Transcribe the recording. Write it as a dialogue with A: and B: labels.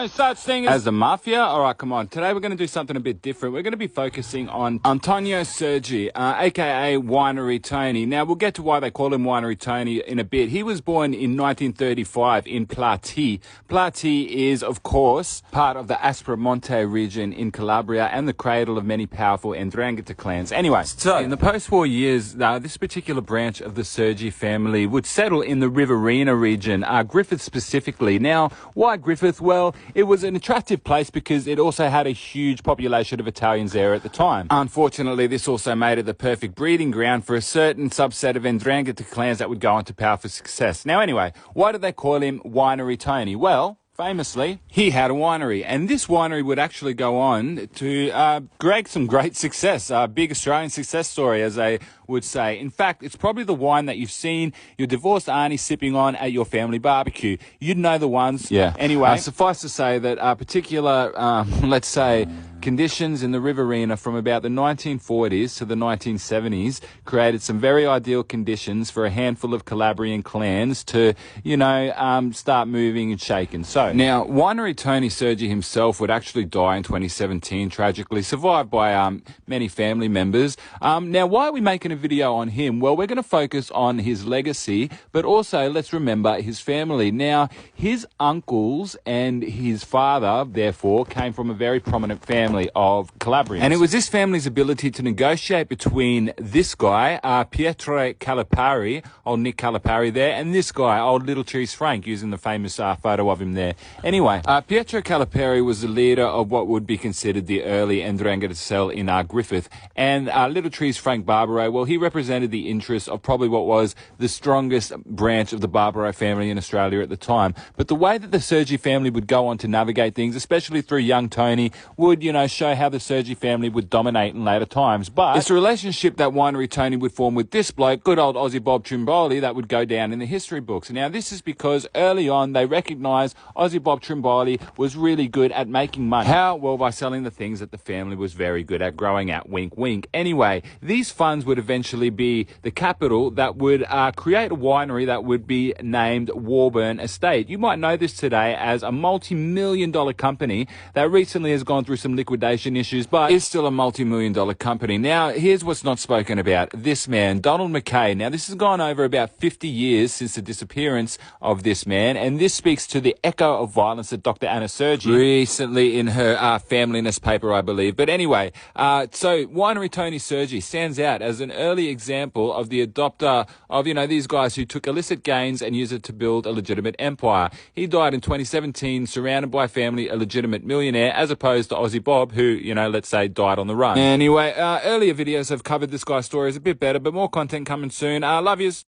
A: No such thing as the mafia. All right, come on. Today we're going to do something a bit different. We're going to be focusing on Antonio Sergi, aka Winery Tony. Now we'll get to why they call him Winery Tony in a bit. He was born in 1935 in Plati. Plati is, of course, part of the Aspromonte region in Calabria and the cradle of many powerful 'Ndrangheta clans. Anyway, so in the post-war years, this particular branch of the Sergi family would settle in the Riverina region, Griffith specifically. Now, why Griffith? Well, it was an attractive place because it also had a huge population of Italians there at the time. Unfortunately, this also made it the perfect breeding ground for a certain subset of 'Ndrangheta clans that would go on to powerful success. Now anyway, why did they call him Winery Tony? Well, famously, he had a winery, and this winery would actually go on to create some great success, a big Australian success story, as they would say. In fact, it's probably the wine that you've seen your divorced auntie sipping on at your family barbecue. You'd know the ones. Yeah. Anyway, suffice to say that particular, let's say, conditions in the Riverina from about the 1940s to the 1970s created some very ideal conditions for a handful of Calabrian clans to, start moving and shaking. So now, Winery Tony Sergi himself would actually die in 2017, tragically, survived by many family members. Now, why are we making a video on him? Well, we're going to focus on his legacy, but also let's remember his family. Now, his uncles and his father, therefore, came from a very prominent family of Calabrians. And it was this family's ability to negotiate between this guy, Pietro Calipari, old Nick Calipari there, and this guy, old Little Cheese Frank, using the famous photo of him there. Anyway, Pietro Calipari was the leader of what would be considered the early 'Ndrangheta cell in Griffith. And Little Cheese Frank Barbaro, well, he represented the interests of probably what was the strongest branch of the Barbaro family in Australia at the time. But the way that the Sergi family would go on to navigate things, especially through young Tony, would, show how the Sergi family would dominate in later times. But it's a relationship that Winery Tony would form with this bloke, good old Aussie Bob Trimboli, that would go down in the history books. Now, this is because early on they recognised Aussie Bob Trimboli was really good at making money. How? Well, by selling the things that the family was very good at growing at. Wink, wink. Anyway, these funds would eventually be the capital that would create a winery that would be named Warburn Estate. You might know this today as a multi-million-dollar company that recently has gone through some liquidation issues, but is still a multi-million-dollar company. Now, here's what's not spoken about. This man, Donald Mackay. Now, this has gone over about 50 years since the disappearance of this man, and this speaks to the echo of violence that Dr. Anna Sergi recently in her familyness paper, I believe. But anyway, so Winery Tony Sergi stands out as an early example of the adopter of, these guys who took illicit gains and used it to build a legitimate empire. He died in 2017, surrounded by family, a legitimate millionaire, as opposed to Aussie Bob, who, let's say, died on the run. Anyway, earlier videos have covered this guy's stories a bit better, but more content coming soon. Love yous.